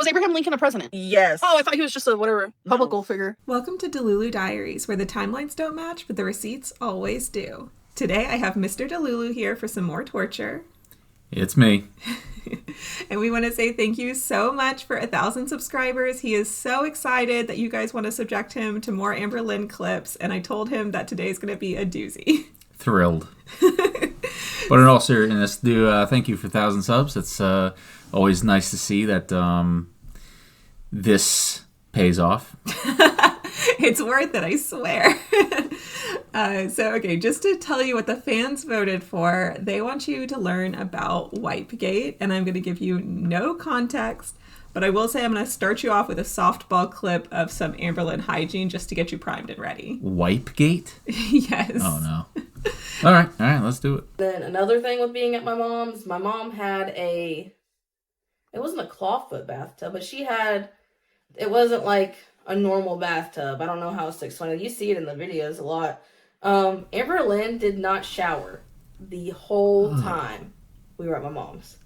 Was Abraham Lincoln a president? Yes. Oh, I thought he was just a whatever publical figure. Welcome to Delulu Diaries, where the timelines don't match, but the receipts always do. Today I have Mr. Delulu here for some more torture. It's me. And we want to say thank you so much for 1,000 subscribers. He is so excited that you guys want to subject him to more Amberlynn clips, and I told him that today's going to be a doozy. Thrilled. But in all seriousness, thank you for 1,000 subs. It's always nice to see that this pays off. It's worth it, I swear. Okay, just to tell you what the fans voted for, they want you to learn about Wipegate, and I'm going to give you no context, but I will say I'm going to start you off with a softball clip of some Amberlynn hygiene just to get you primed and ready. Wipegate? Yes. Oh, no. All right, let's do it. Then another thing with being at my mom's, my mom had it wasn't a clawfoot bathtub, but it wasn't like a normal bathtub. I don't know how else to explain it. You see it in the videos a lot. Amberlynn did not shower the whole time we were at my mom's.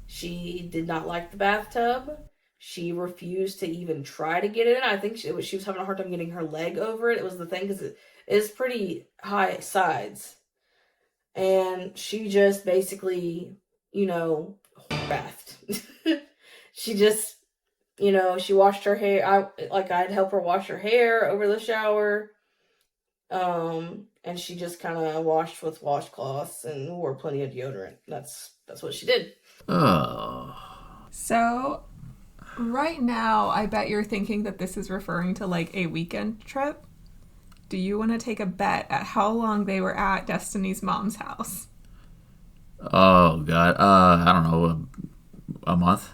She did not like the bathtub. She refused to even try to get in. I think she was having a hard time getting her leg over it. It was the thing because it is pretty high sides. And she just basically, bathed. She just, she washed her hair. I'd help her wash her hair over the shower. And she just kind of washed with washcloths and wore plenty of deodorant. That's what she did. Oh. So, right now, I bet you're thinking that this is referring to like a weekend trip. Do you want to take a bet at how long they were at Destiny's mom's house? Oh, God. I don't know. A month?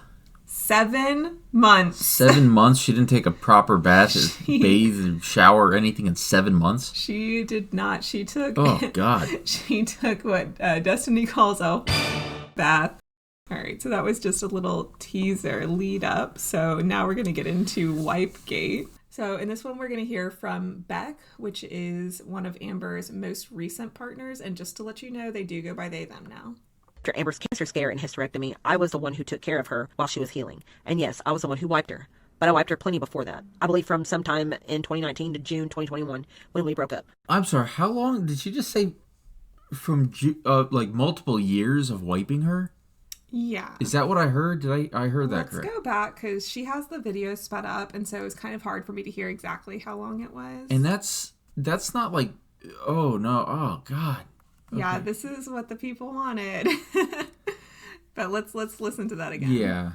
7 months. 7 months? She didn't take a proper bath, bathe, shower, anything in 7 months? She did not. She took... Oh, God. She took what Destiny calls a bath. All right, so that was just a little teaser lead up. So now we're going to get into Wipegate. So in this one, we're going to hear from Beck, which is one of Amber's most recent partners. And just to let you know, they do go by they, them now. After Amber's cancer scare and hysterectomy, I was the one who took care of her while she was healing. And yes, I was the one who wiped her. But I wiped her plenty before that. I believe from sometime in 2019 to June 2021 when we broke up. I'm sorry, how long? Did she just say from multiple years of wiping her? Yeah. Is that what I heard? I heard that correct? Let's go back because she has the video sped up, and so it's kind of hard for me to hear exactly how long it was. And that's not like, oh no, oh God. Okay. Yeah, this is what the people wanted. But let's listen to that again. Yeah.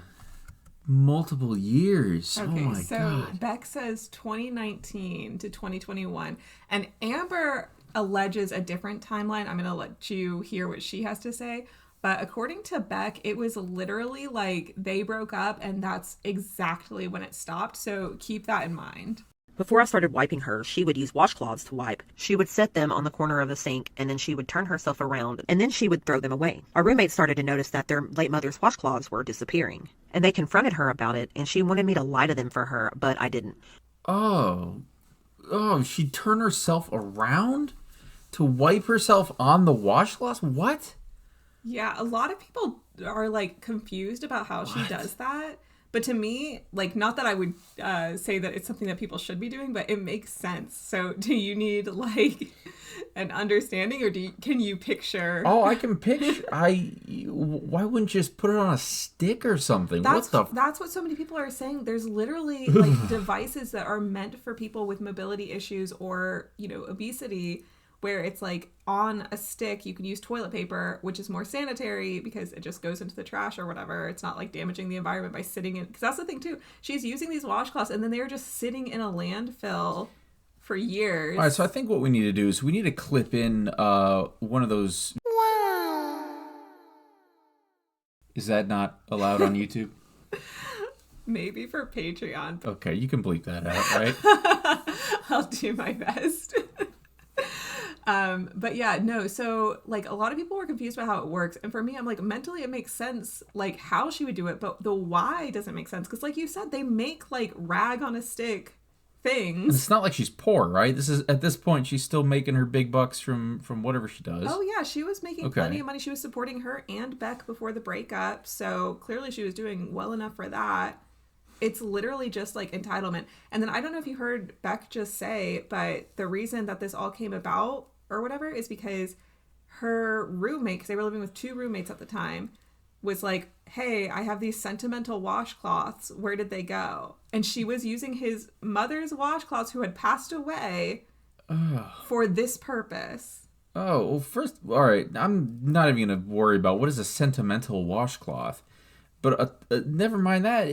Multiple years. Okay, oh my so God. Beck says 2019 to 2021, and Amber alleges a different timeline. I'm going to let you hear what she has to say. But according to Beck, it was literally like they broke up and that's exactly when it stopped. So keep that in mind. Before I started wiping her, she would use washcloths to wipe. She would set them on the corner of the sink, and then she would turn herself around, and then she would throw them away. Our roommates started to notice that their late mother's washcloths were disappearing, and they confronted her about it, and she wanted me to lie to them for her, but I didn't. Oh, she'd turn herself around to wipe herself on the washcloth? What? Yeah, a lot of people are like confused about how she does that. But to me, like, not that I would say that it's something that people should be doing, but it makes sense. So do you need like an understanding, or can you picture? Oh, I can picture. Why wouldn't you just put it on a stick or something? That's what so many people are saying. There's literally like devices that are meant for people with mobility issues or, obesity, where it's like on a stick. You can use toilet paper, which is more sanitary because it just goes into the trash or whatever. It's not like damaging the environment by sitting in, because that's the thing too. She's using these washcloths and then they're just sitting in a landfill for years. All right, so I think what we need to do is we need to clip in one of those. Wow. Is that not allowed on YouTube? Maybe for Patreon. Okay, you can bleep that out, right? I'll do my best. But yeah, no, so like a lot of people were confused about how it works. And for me, I'm like, mentally it makes sense, like how she would do it, but the why doesn't make sense. Because like you said, they make like rag on a stick things. It's not like she's poor, right? This is at this point she's still making her big bucks from whatever she does. Oh yeah, she was making Okay. plenty of money. She was supporting her and Beck before the breakup, so clearly she was doing well enough for that. It's literally just like entitlement. And then I don't know if you heard Beck just say, but the reason that this all came about or whatever is because her roommate, because they were living with 2 roommates at the time, was like, hey, I have these sentimental washcloths. Where did they go? And she was using his mother's washcloths who had passed away for this purpose. Oh, well, first, all right, I'm not even going to worry about what is a sentimental washcloth. But never mind that.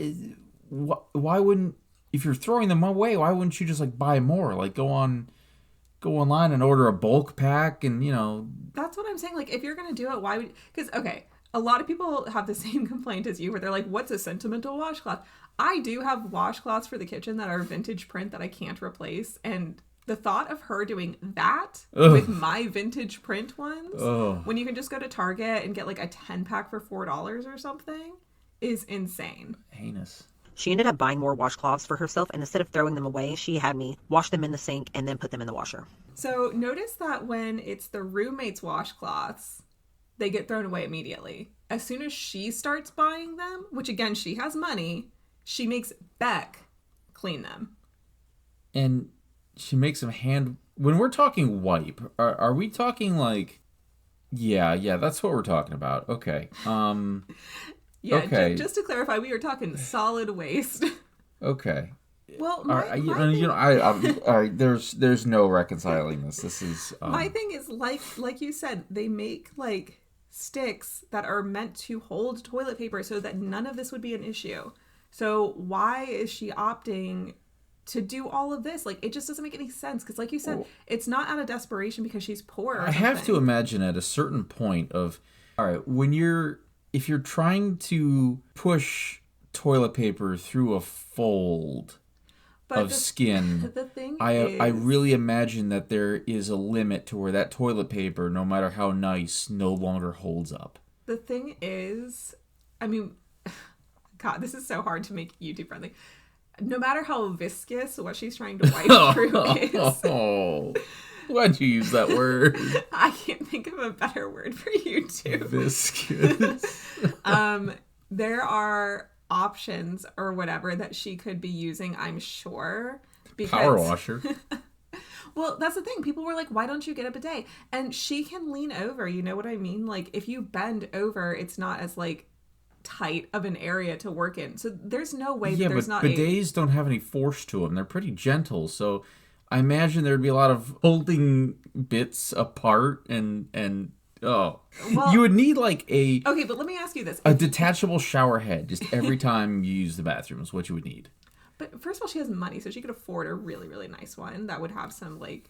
Why wouldn't, if you're throwing them away, why wouldn't you just like buy more? Like go online and order a bulk pack and, That's what I'm saying. Like, if you're going to do it, why would... Because, okay, a lot of people have the same complaint as you where they're like, what's a sentimental washcloth? I do have washcloths for the kitchen that are vintage print that I can't replace. And the thought of her doing that with my vintage print ones, when you can just go to Target and get like a 10-pack for $4 or something, is insane. heinous. She ended up buying more washcloths for herself, and instead of throwing them away, she had me wash them in the sink and then put them in the washer. So notice that when it's the roommate's washcloths, they get thrown away immediately. As soon as she starts buying them, which again, she has money, she makes Beck clean them. And she makes them when we're talking wipe, are we talking like, yeah, that's what we're talking about. Okay. Yeah, okay. Just to clarify, we are talking solid waste. Okay. Well, there's no reconciling this. This is my thing is like you said, they make like sticks that are meant to hold toilet paper so that none of this would be an issue. So why is she opting to do all of this? Like, it just doesn't make any sense because, like you said, it's not out of desperation because she's poor. I have to imagine at a certain point of, all right, if you're trying to push toilet paper through a fold of skin, the thing I really imagine that there is a limit to where that toilet paper, no matter how nice, no longer holds up. The thing is, I mean, God, this is so hard to make YouTube friendly. No matter how viscous what she's trying to wipe through is. Why'd you use that word? I can't think of a better word for YouTube. Viscous. There are options or whatever that she could be using, I'm sure. Power washer. Well, that's the thing. People were like, why don't you get a bidet? And she can lean over, you know what I mean? Like, if you bend over, it's not as, like, tight of an area to work in. So there's no way that there's not bidets don't have any force to them. They're pretty gentle, so I imagine there'd be a lot of holding bits apart and you would need like okay, but let me ask you this. A detachable shower head just every time you use the bathroom is what you would need. But first of all, she has money, so she could afford a really, really nice one that would have some, like,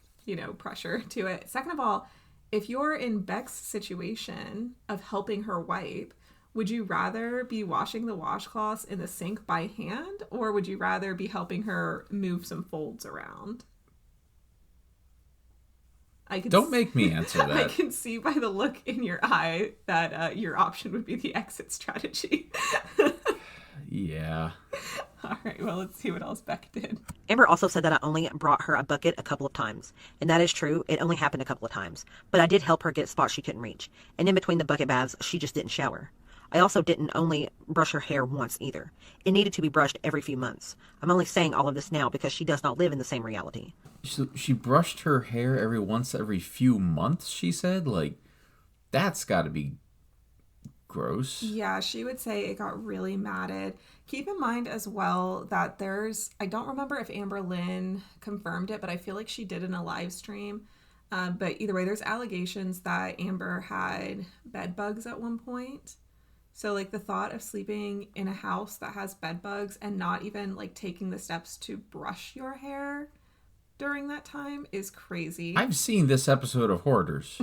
pressure to it. Second of all, if you're in Beck's situation of helping her wipe, would you rather be washing the washcloths in the sink by hand, or would you rather be helping her move some folds around? Don't make me answer that. I can see by the look in your eye that your option would be the exit strategy. Yeah. All right, well, let's see what else Beck did. Amber also said that I only brought her a bucket a couple of times. And that is true. It only happened a couple of times. But I did help her get spots she couldn't reach. And in between the bucket baths, she just didn't shower. I also didn't only brush her hair once either. It needed to be brushed every few months. I'm only saying all of this now because she does not live in the same reality. So she brushed her hair every few months, she said? Like, that's got to be gross. Yeah, she would say it got really matted. Keep in mind as well that I don't remember if Amberlynn confirmed it, but I feel like she did in a live stream. But either way, there's allegations that Amber had bed bugs at one point. So, like, the thought of sleeping in a house that has bed bugs and not even, like, taking the steps to brush your hair during that time is crazy. I've seen this episode of Hoarders.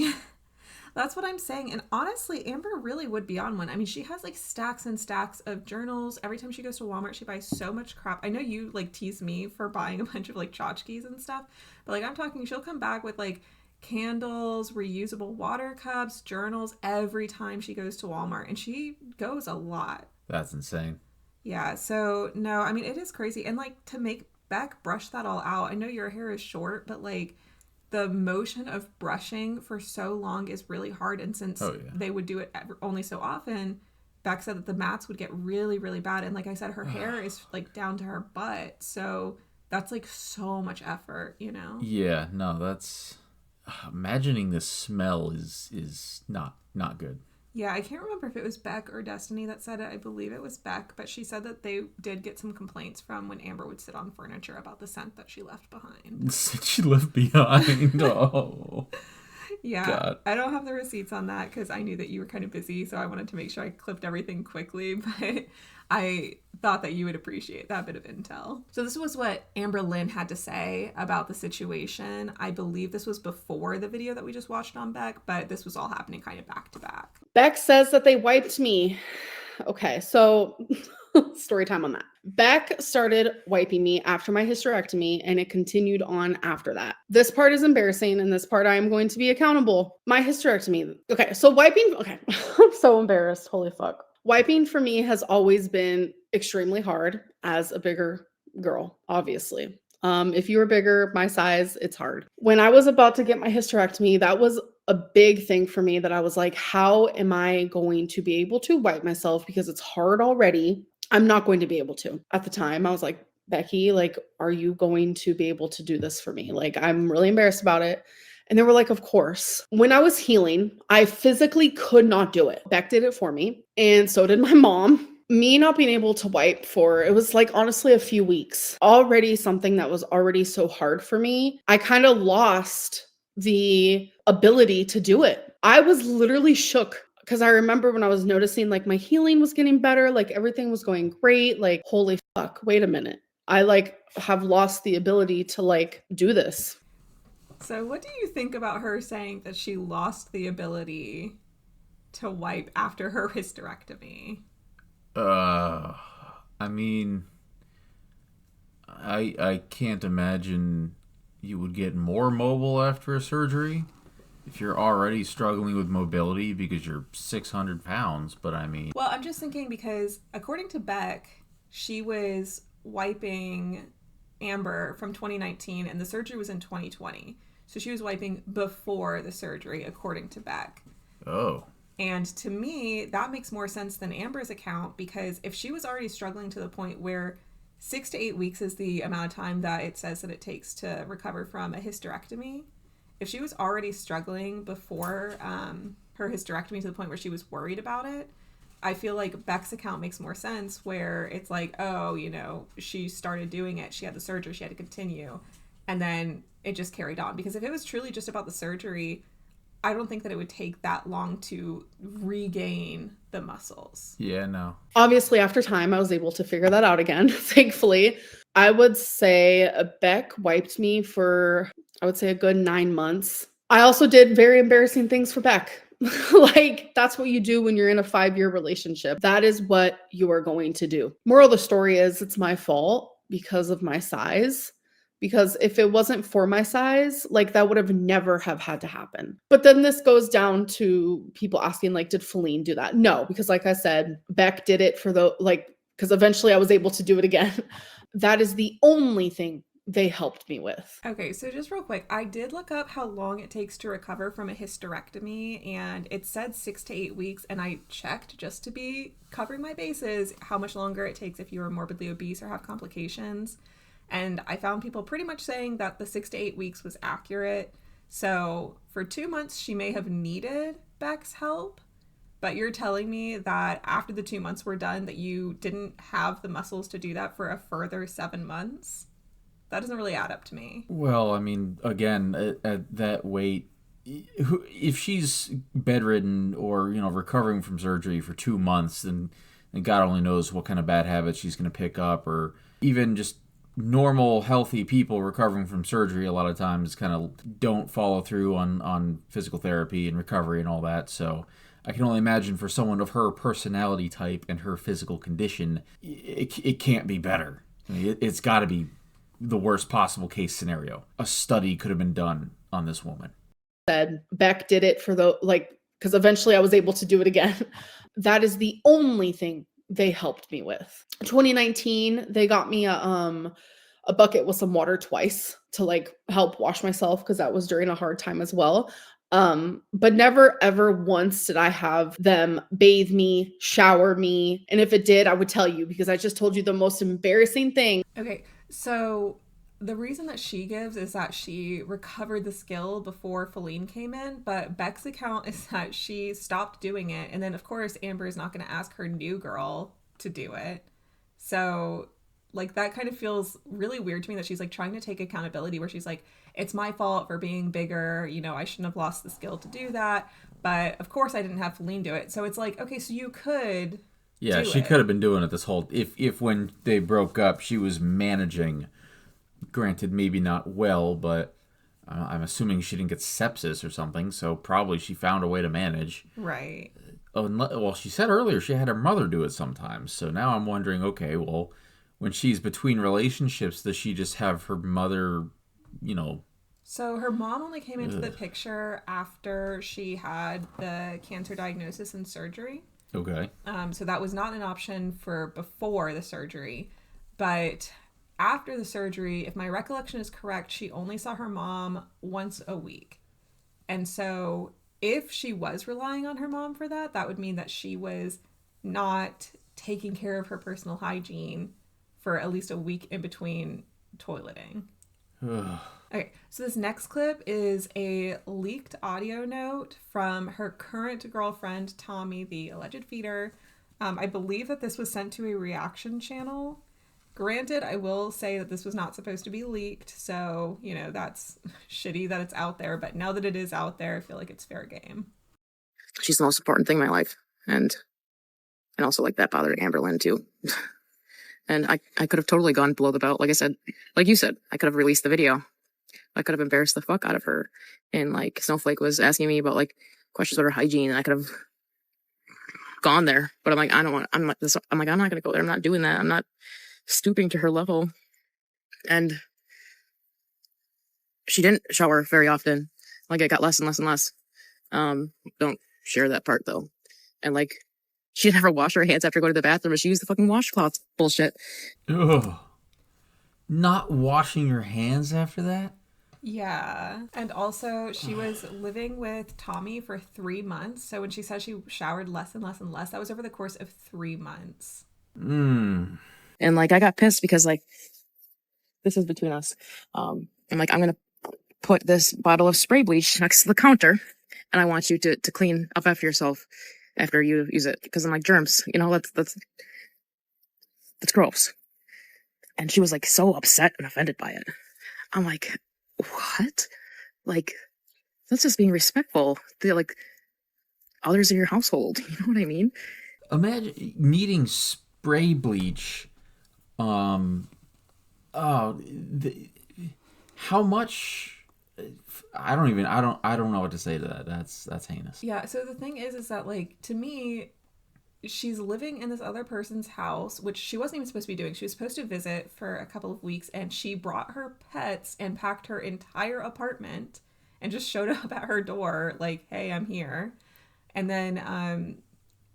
That's what I'm saying. And honestly, Amber really would be on one. I mean, she has, like, stacks and stacks of journals. Every time she goes to Walmart, she buys so much crap. I know you, like, tease me for buying a bunch of, like, tchotchkes and stuff. But, like, I'm talking, she'll come back with, like, candles, reusable water cups, journals every time she goes to Walmart, and she goes a lot. That's insane. Yeah, so no, I mean, it is crazy. And like, to make Beck brushed that all out. I know your hair is short, but like the motion of brushing for so long is really hard. And since they would do it only so often, Beck said that the mats would get really, really bad. And like I said, her hair is like down to her butt. So that's like so much effort, you know? Yeah, no, that's... Imagining the smell is not good. Yeah, I can't remember if it was Beck or Destiny that said it. I believe it was Beck, but she said that they did get some complaints from when Amber would sit on furniture about the scent that she left behind. She left behind. Oh. Yeah, God. I don't have the receipts on that because I knew that you were kind of busy, so I wanted to make sure I clipped everything quickly, but I thought that you would appreciate that bit of intel. So this was what Amberlynn had to say about the situation. I believe this was before the video that we just watched on Beck, but this was all happening kind of back to back. Beck says that they wiped me. Okay, so story time on that. Beck started wiping me after my hysterectomy, and it continued on after that. This part is embarrassing, and this part I am going to be accountable. My hysterectomy. Okay, so wiping. Okay, I'm so embarrassed. Holy fuck. Wiping for me has always been extremely hard as a bigger girl, obviously. If you were bigger, my size, it's hard. When I was about to get my hysterectomy, that was a big thing for me that I was like, how am I going to be able to wipe myself? Because it's hard already. I'm not going to be able to. At the time, I was like, Becky, like, are you going to be able to do this for me? Like, I'm really embarrassed about it. And they were like, of course. When I was healing, I physically could not do it. Beck did it for me. And so did my mom. Me not being able to wipe for, it was like honestly a few weeks. Already something that was already so hard for me. I kind of lost the ability to do it. I was literally shook because I remember when I was noticing like my healing was getting better, like everything was going great. Like, holy fuck, wait a minute. I like have lost the ability to like do this. So what do you think about her saying that she lost the ability to wipe after her hysterectomy? I mean, I can't imagine you would get more mobile after a surgery if you're already struggling with mobility because you're 600 pounds, but I mean... Well, I'm just thinking because according to Beck, she was wiping Amber from 2019 and the surgery was in 2020. So she was wiping before the surgery, according to Beck. Oh. And to me, that makes more sense than Amber's account because if she was already struggling to the point where 6 to 8 weeks is the amount of time that it says that it takes to recover from a hysterectomy, if she was already struggling before her hysterectomy to the point where she was worried about it, I feel like Beck's account makes more sense where it's like, oh, you know, she started doing it, she had the surgery, she had to continue, and then it just carried on. Because if it was truly just about the surgery, I don't think that it would take that long to regain the muscles. Yeah, no. Obviously, after time, I was able to figure that out again, thankfully. I would say Beck wiped me for, I would say, a good 9 months. I also did very embarrassing things for Beck. Like, that's what you do when you're in a 5-year relationship. That is what you are going to do. Moral of the story is it's my fault because of my size. Because if it wasn't for my size, like that would have never have had to happen. But then this goes down to people asking, like, did Feline do that? No, because like I said, Beck did it for the, like, because eventually I was able to do it again. That is the only thing they helped me with. Okay, so just real quick, I did look up how long it takes to recover from a hysterectomy, and it said 6 to 8 weeks, and I checked just to be covering my bases how much longer it takes if you are morbidly obese or have complications. And I found people pretty much saying that the 6 to 8 weeks was accurate. So for 2 months, she may have needed Beck's help. But you're telling me that after the 2 months were done, that you didn't have the muscles to do that for a further 7 months? That doesn't really add up to me. Well, I mean, again, at that weight, if she's bedridden or, you know, recovering from surgery for 2 months, then God only knows what kind of bad habits she's going to pick up, or even just normal, healthy people recovering from surgery a lot of times kind of don't follow through on physical therapy and recovery and all that. So I can only imagine for someone of her personality type and her physical condition, it can't be better. I mean, it's got to be the worst possible case scenario. A study could have been done on this woman. Said Beck did it for the, like, because eventually I was able to do it again. That is the only thing they helped me with. 2019, they got me a a bucket with some water twice to like help wash myself because that was during a hard time as well. But never ever once did I have them bathe me, shower me. And if it did, I would tell you because I just told you the most embarrassing thing. Okay, so the reason that she gives is that she recovered the skill before Feline came in, but Beck's account is that she stopped doing it. And then, of course, Amber is not going to ask her new girl to do it. So, like, that kind of feels really weird to me that she's, like, trying to take accountability where she's like, it's my fault for being bigger. You know, I shouldn't have lost the skill to do that. But, of course, I didn't have Feline do it. So it's like, okay, so you could... Yeah, she could have been doing it this whole... If when they broke up, she was managing... Granted, maybe not well, but I'm assuming she didn't get sepsis or something, so probably she found a way to manage. Right. Well, she said earlier she had her mother do it sometimes, so now I'm wondering, okay, well, when she's between relationships, does she just have her mother, you know... So her mom only came into the picture after she had the cancer diagnosis and surgery. Okay. So that was not an option for before the surgery, but... After the surgery, if my recollection is correct, she only saw her mom once a week. And so if she was relying on her mom for that, that would mean that she was not taking care of her personal hygiene for at least a week in between toileting. Okay, so this next clip is a leaked audio note from her current girlfriend, Tommy, the alleged feeder. I believe that this was sent to a reaction channel. Granted, I will say that this was not supposed to be leaked, so, you know, that's shitty that it's out there, but now that it is out there, I feel like it's fair game. She's the most important thing in my life, and also, like, that bothered Amberlynn, too. And I could have totally gone below the belt, like I said, like you said, I could have released the video. I could have embarrassed the fuck out of her, and, like, Snowflake was asking me about, like, questions about her hygiene, and I could have gone there, but I'm like, I'm not gonna go there, I'm not doing that, I'm not stooping to her level. And she didn't shower very often. Like, it got less and less and less. Don't share that part though. And like, she never wash her hands after going to the bathroom, but she used the fucking washcloth bullshit. Ugh. Not washing your hands after that? Yeah. And also, she was living with Tommy for 3 months. So when she said she showered less and less and less, that was over the course of 3 months. And like, I got pissed because like, this is between us. I'm like, I'm going to put this bottle of spray bleach next to the counter, and I want you to clean up after yourself after you use it. Because I'm like, germs, you know, that's gross. And she was like so upset and offended by it. I'm like, what? Like, that's just being respectful. They're like others in your household. You know what I mean? Imagine needing spray bleach. How much? I don't know what to say to that. That's heinous. Yeah. So the thing is that like, to me, she's living in this other person's house, which she wasn't even supposed to be doing. She was supposed to visit for a couple of weeks, and she brought her pets and packed her entire apartment and just showed up at her door like, hey, I'm here. And then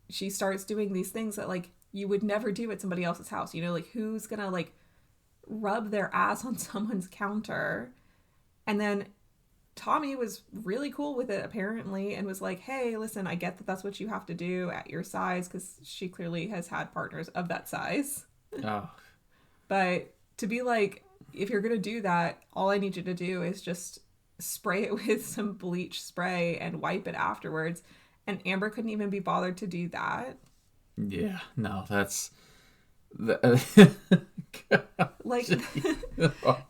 she starts doing these things that like you would never do at somebody else's house. You know, like, who's gonna like rub their ass on someone's counter? And then Tommy was really cool with it apparently, and was like, hey, listen, I get that that's what you have to do at your size, because she clearly has had partners of that size. Oh. But to be like, if you're gonna do that, all I need you to do is just spray it with some bleach spray and wipe it afterwards. And Amber couldn't even be bothered to do that. Yeah, no, that's... Like,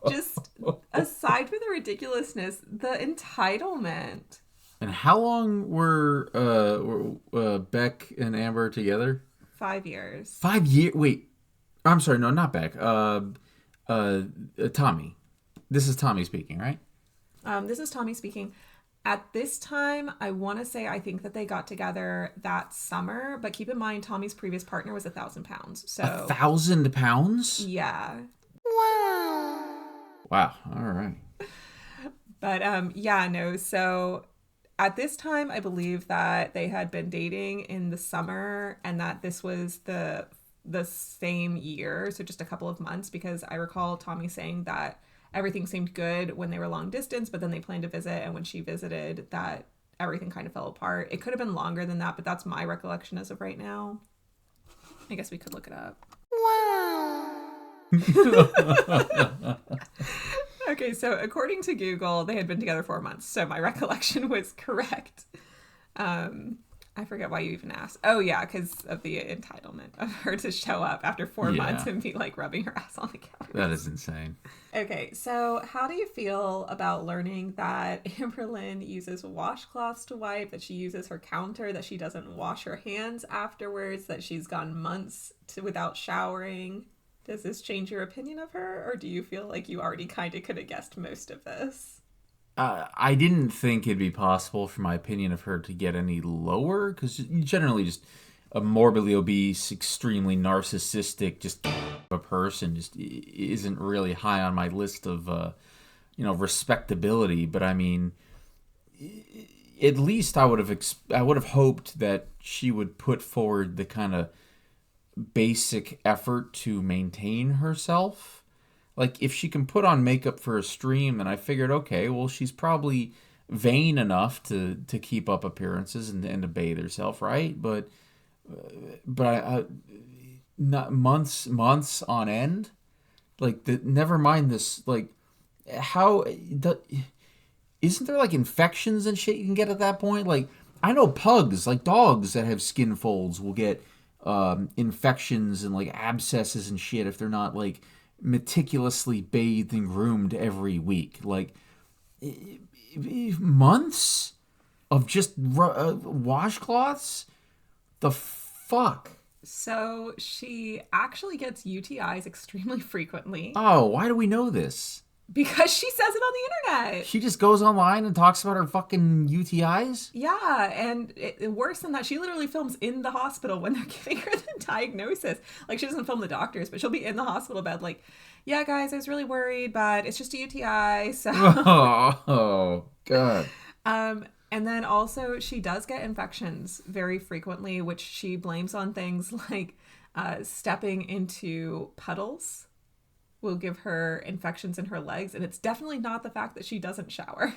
just aside from the ridiculousness, the entitlement. And how long were Beck and Amber together? 5 years. 5 years? Wait, I'm sorry, no, not Beck. Tommy. This is Tommy speaking, right? This is Tommy speaking. At this time, I want to say I think that they got together that summer, but keep in mind Tommy's previous partner was 1,000 pounds. So 1,000 pounds? yeah. Wow. All right. But yeah, no. So at this time, I believe that they had been dating in the summer, and that this was the the same year, so just a couple of months, because I recall Tommy saying that everything seemed good when they were long distance, but then they planned to visit, and when she visited, that everything kind of fell apart. It could have been longer than that, but that's my recollection as of right now. I guess we could look it up. Okay, so according to Google, they had been together 4 months, so my recollection was correct. I forget why you even asked. Oh, yeah, because of the entitlement of her to show up after 4 months and be, like, rubbing her ass on the couch. That is insane. Okay, so how do you feel about learning that Amberlynn uses washcloths to wipe, that she uses her counter, that she doesn't wash her hands afterwards, that she's gone months without showering? Does this change your opinion of her, or do you feel like you already kind of could have guessed most of this? I didn't think it'd be possible for my opinion of her to get any lower, because generally just a morbidly obese, extremely narcissistic, just a person just isn't really high on my list of, respectability. But I mean, at least I would have hoped that she would put forward the kind of basic effort to maintain herself. Like, if she can put on makeup for a stream, then I figured, okay, well, she's probably vain enough to keep up appearances and to bathe herself, right? But I not months on end. Like, never mind this. Like, isn't there like infections and shit you can get at that point? Like, I know pugs, like dogs that have skin folds, will get infections and like abscesses and shit if they're not like meticulously bathed and groomed every week. Like, months of just washcloths? The fuck? So she actually gets UTIs extremely frequently. Oh, why do we know this? Because she says it on the internet. She just goes online and talks about her fucking UTIs? Yeah, and worse than that, she literally films in the hospital when they're giving her the diagnosis. Like, she doesn't film the doctors, but she'll be in the hospital bed like, yeah, guys, I was really worried, but it's just a UTI, so... Oh, God. And then also, she does get infections very frequently, which she blames on things like stepping into puddles will give her infections in her legs. And it's definitely not the fact that she doesn't shower.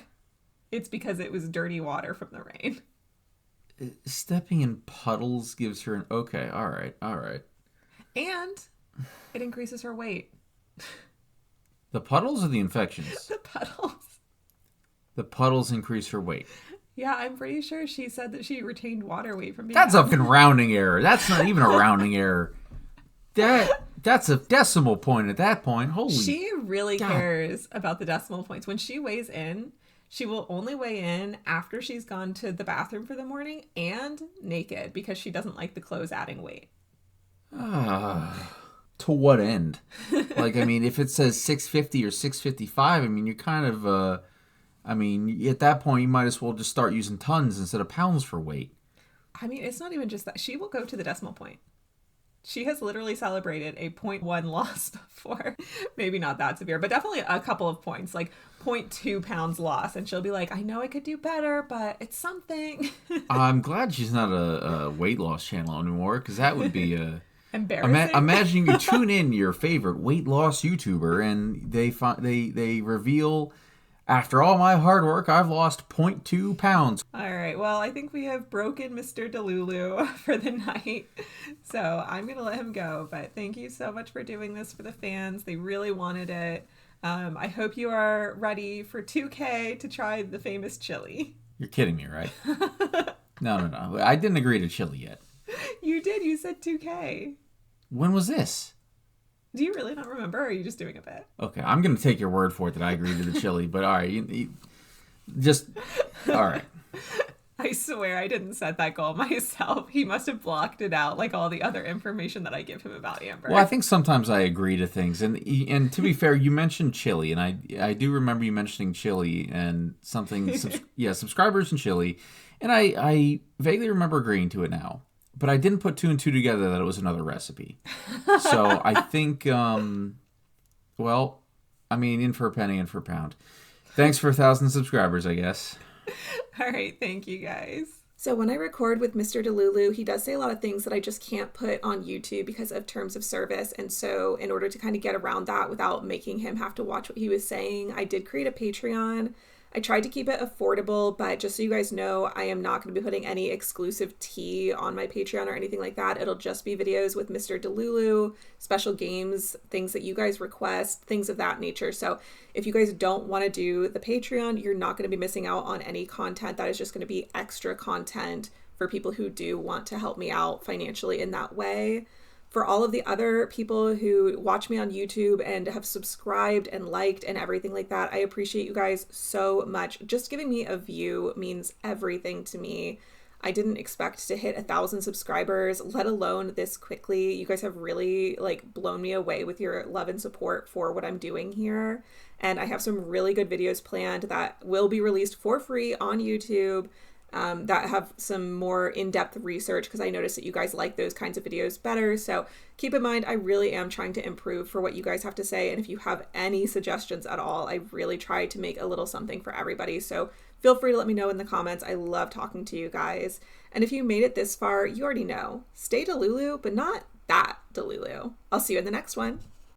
It's because it was dirty water from the rain. Stepping in puddles gives her an... Okay, all right. And it increases her weight. The puddles or the infections? The puddles. The puddles increase her weight. Yeah, I'm pretty sure she said that she retained water weight from being... That's a fucking rounding error. That's not even a rounding error. That's a decimal point at that point. Holy... She really God. cares about the decimal points. When she weighs in, she will only weigh in after she's gone to the bathroom for the morning and naked, because she doesn't like the clothes adding weight. To what end? Like, I mean, if it says 650 or 655, I mean, you're kind of, at that point, you might as well just start using tons instead of pounds for weight. I mean, it's not even just that. She will go to the decimal point. She has literally celebrated a 0.1 loss before. Maybe not that severe, but definitely a couple of points, like 0.2 pounds loss. And she'll be like, I know I could do better, but it's something. I'm glad she's not a weight loss channel anymore, because that would be embarrassing. Imagine you tune in your favorite weight loss YouTuber and they reveal, after all my hard work, I've lost 0.2 pounds. All right. Well, I think we have broken Mr. Delulu for the night. So I'm going to let him go. But thank you so much for doing this for the fans. They really wanted it. I hope you are ready for 2K to try the famous chili. You're kidding me, right? No. I didn't agree to chili yet. You did. You said 2K. When was this? Do you really not remember, or are you just doing a bit? Okay, I'm going to take your word for it that I agreed to the chili, but all right, all right. I swear I didn't set that goal myself. He must have blocked it out like all the other information that I give him about Amber. Well, I think sometimes I agree to things, and to be fair, you mentioned chili, and I do remember you mentioning chili and something, subscribers and chili, and I vaguely remember agreeing to it now. But I didn't put 2 and 2 together that it was another recipe. So I think, in for a penny, in for a pound. Thanks for 1,000 subscribers, I guess. All right. Thank you, guys. So when I record with Mr. Delulu, he does say a lot of things that I just can't put on YouTube because of terms of service. And so in order to kind of get around that without making him have to watch what he was saying, I did create a Patreon. I tried to keep it affordable, but just so you guys know, I am not going to be putting any exclusive tea on my Patreon or anything like that. It'll just be videos with Mr. Delulu, special games, things that you guys request, things of that nature. So if you guys don't want to do the Patreon, you're not going to be missing out on any content. That is just going to be extra content for people who do want to help me out financially in that way. For all of the other people who watch me on YouTube and have subscribed and liked and everything like that, I appreciate you guys so much. Just giving me a view means everything to me. I didn't expect to hit 1,000 subscribers, let alone this quickly. You guys have really blown me away with your love and support for what I'm doing here. And I have some really good videos planned that will be released for free on YouTube. That have some more in-depth research, because I noticed that you guys like those kinds of videos better. So keep in mind, I really am trying to improve for what you guys have to say. And if you have any suggestions at all, I really try to make a little something for everybody. So feel free to let me know in the comments. I love talking to you guys. And if you made it this far, you already know. Stay Delulu, but not that Delulu. I'll see you in the next one.